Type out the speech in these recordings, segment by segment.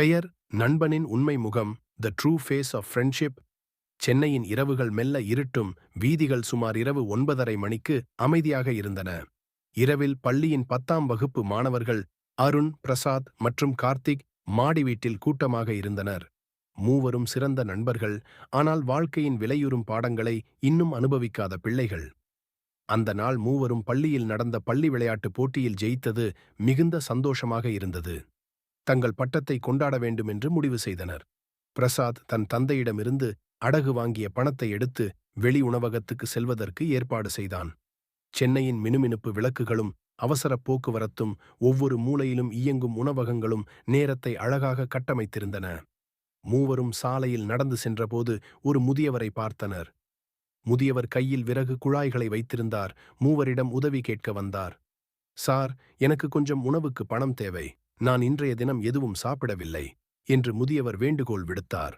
பெயர் நண்பனின் உண்மை முகம், the true face of friendship. சென்னையின் இரவுகள் மெல்ல இருட்டும், வீதிகள் சுமார் இரவு 9:30 மணிக்கு அமைதியாக இருந்தன. இரவில் பள்ளியின் 10ஆம் வகுப்பு மாணவர்கள் அருண், பிரசாத் மற்றும் கார்த்திக் மாடி வீட்டில் கூட்டமாக இருந்தனர். மூவரும் சிறந்த நண்பர்கள், ஆனால் வாழ்க்கையின் விலையுறும் பாடங்களை இன்னும் அனுபவிக்காத பிள்ளைகள். அந்த நாள் மூவரும் பள்ளியில் நடந்த பள்ளி விளையாட்டுப் போட்டியில் ஜெயித்தது மிகுந்த சந்தோஷமாக இருந்தது. தங்கள் பட்டத்தை கொண்டாட வேண்டும் என்று முடிவு செய்தனர். பிரசாத் தன் தந்தையிடமிருந்து அடகு வாங்கிய பணத்தை எடுத்து வெளி உணவகத்துக்கு செல்வதற்கு ஏற்பாடு செய்தான். சென்னையின் மினுமினுப்பு விளக்குகளும் அவசர போக்குவரத்தும் ஒவ்வொரு மூலையிலும் இயங்கும் உணவகங்களும் நேரத்தை அழகாக கட்டமைத்திருந்தன. மூவரும் சாலையில் நடந்து சென்றபோது ஒரு முதியவரை பார்த்தனர். முதியவர் கையில் விறகு குழாய்களை வைத்திருந்தார். மூவரிடம் உதவி கேட்க வந்தார். சார், எனக்கு கொஞ்சம் உணவுக்கு பணம் தேவை. நான் இன்றைய தினம் எதுவும் சாப்பிடவில்லை என்று முதியவர் வேண்டுகோள் விடுத்தார்.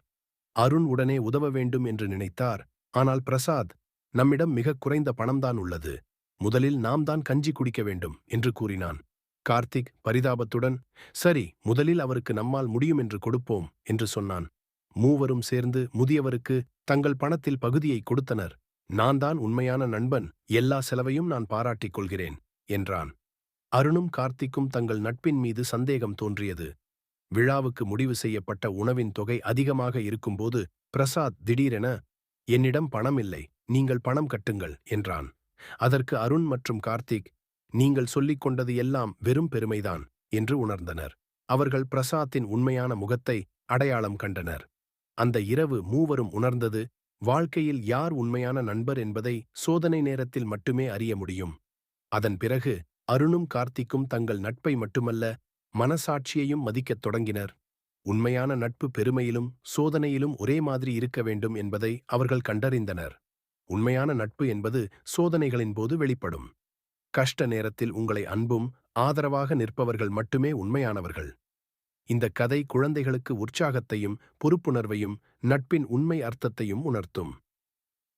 அருண் உடனே உதவ வேண்டும் என்று நினைத்தார். ஆனால் பிரசாத், நம்மிடம் மிகக் குறைந்த பணம்தான் உள்ளது. முதலில் நாம் தான் கஞ்சி குடிக்க வேண்டும் என்று கூறினான். கார்த்திக் பரிதாபத்துடன், சரி, முதலில் அவருக்கு நம்மால் முடியும் என்று கொடுப்போம் என்று சொன்னான். மூவரும் சேர்ந்து முதியவருக்கு தங்கள் பணத்தில் பகுதியை கொடுத்தனர். நான் தான் உண்மையான நண்பன், எல்லா செலவையும் நான் பாராட்டிக் கொள்கிறேன் என்றான். அருணும் கார்த்திக்கும் தங்கள் நட்பின் மீது சந்தேகம் தோன்றியது. விழாவுக்கு முடிவு செய்யப்பட்ட உணவின் தொகை அதிகமாக இருக்கும்போது பிரசாத் திடீரென, என்னிடம் பணம் இல்லை, நீங்கள் பணம் கட்டுங்கள் என்றான். அதற்கு அருண் மற்றும் கார்த்திக், நீங்கள் சொல்லிக் கொண்டது எல்லாம் வெறும் பெருமைதான் என்று உணர்ந்தனர். அவர்கள் பிரசாத்தின் உண்மையான முகத்தை அடையாளம் கண்டனர். அந்த இரவு மூவரும் உணர்ந்தது, வாழ்க்கையில் யார் உண்மையான நண்பர் என்பதை சோதனை நேரத்தில் மட்டுமே அறிய முடியும். அதன் பிறகு அருணும் கார்த்திக்கும் தங்கள் நட்பை மட்டுமல்ல, மனசாட்சியையும் மதிக்கத் தொடங்கினர். உண்மையான நட்பு பெருமையிலும் சோதனையிலும் ஒரே மாதிரி இருக்க வேண்டும் என்பதை அவர்கள் கண்டறிந்தனர். உண்மையான நட்பு என்பது சோதனைகளின் போது வெளிப்படும். கஷ்ட நேரத்தில் உங்களை அன்பும் ஆதரவாக நிற்பவர்கள் மட்டுமே உண்மையானவர்கள். இந்த கதை குழந்தைகளுக்கு உற்சாகத்தையும் பொறுப்புணர்வையும் நட்பின் உண்மை அர்த்தத்தையும் உணர்த்தும்.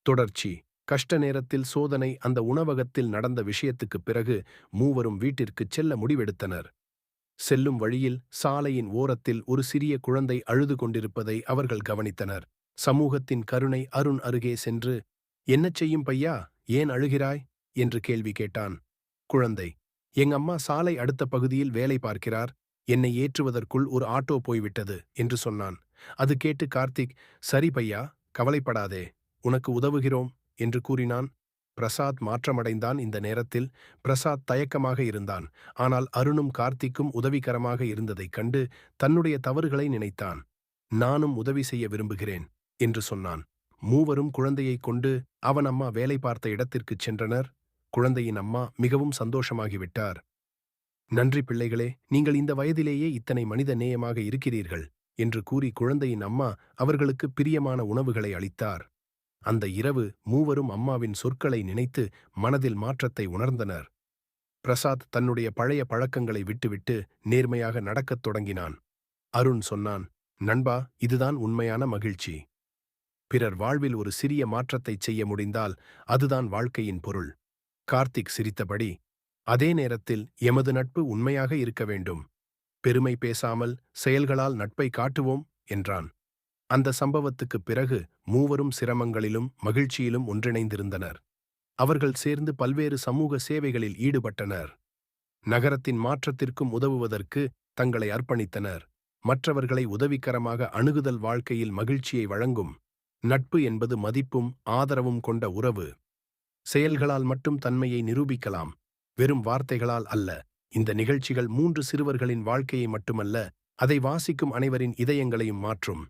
தொடர்ச்சி. கஷ்ட நேரத்தில் சோதனை. அந்த உணவகத்தில் நடந்த விஷயத்துக்குப் பிறகு மூவரும் வீட்டிற்குச் செல்ல முடிவெடுத்தனர். செல்லும் வழியில் சாலையின் ஓரத்தில் ஒரு சிறிய குழந்தை அழுது கொண்டிருப்பதை அவர்கள் கவனித்தனர். சமூகத்தின் கருணை அருண் அருகே சென்று, என்ன செய்யும் பையா, ஏன் அழுகிறாய் என்று கேள்வி கேட்டான். குழந்தை, எங்க அம்மா சாலை அடுத்த பகுதியில் வேலை பார்க்கிறார், என்னை ஏற்றுவதற்குள் ஒரு ஆட்டோ போய்விட்டது என்று சொன்னான். அது கேட்டு கார்த்திக், சரி பையா, கவலைப்படாதே, உனக்கு உதவுகிறோம் என்று கூறினான். பிரசாத் மாற்றமடைந்தான். இந்த நேரத்தில் பிரசாத் தயக்கமாக இருந்தான். ஆனால் அருணும் கார்த்திக்கும் உதவிகரமாக இருந்ததைக் கண்டு தன்னுடைய தவறுகளை நினைத்தான். நானும் உதவி செய்ய விரும்புகிறேன் என்று சொன்னான். மூவரும் குழந்தையைக் கொண்டு அவன் அம்மா வேலை பார்த்த இடத்திற்குச் சென்றனர். குழந்தையின் அம்மா மிகவும் சந்தோஷமாகிவிட்டார். நன்றி பிள்ளைகளே, நீங்கள் இந்த வயதிலேயே இத்தனை மனித நேயமாக இருக்கிறீர்கள் என்று கூறி குழந்தையின் அம்மா அவர்களுக்கு பிரியமான உணவுகளை அளித்தார். அந்த இரவு மூவரும் அம்மாவின் சொற்களை நினைத்து மனதில் மாற்றத்தை உணர்ந்தனர். பிரசாத் தன்னுடைய பழைய பழக்கங்களை விட்டுவிட்டு நேர்மையாக நடக்கத் தொடங்கினான். அருண் சொன்னான், நண்பா, இதுதான் உண்மையான மகிழ்ச்சி. பிறர் வாழ்வில் ஒரு சிறிய மாற்றத்தைச் செய்ய முடிந்தால் அதுதான் வாழ்க்கையின் பொருள். கார்த்திக் சிரித்தபடி, அதே நேரத்தில் எமது நட்பு உண்மையாக இருக்க வேண்டும். பெருமை பேசாமல் செயல்களால் நட்பை காட்டுவோம் என்றான். அந்த சம்பவத்துக்குப் பிறகு மூவரும் சிரமங்களிலும் மகிழ்ச்சியிலும் ஒன்றிணைந்திருந்தனர். அவர்கள் சேர்ந்து பல்வேறு சமூக சேவைகளில் ஈடுபட்டனர். நகரத்தின் மாற்றத்திற்கும் உதவுவதற்கு தங்களை அர்ப்பணித்தனர். மற்றவர்களை உதவிகரமாக அணுகுதல் வாழ்க்கையில் மகிழ்ச்சியை வழங்கும். நட்பு என்பது மதிப்பும் ஆதரவும் கொண்ட உறவு. செயல்களால் மட்டும் தன்மையை நிரூபிக்கலாம், வெறும் வார்த்தைகளால் அல்ல. இந்த நிகழ்ச்சிகள் 3 சிறுவர்களின் வாழ்க்கையை மட்டுமல்ல, அதை வாசிக்கும் அனைவரின் இதயங்களையும் மாற்றும்.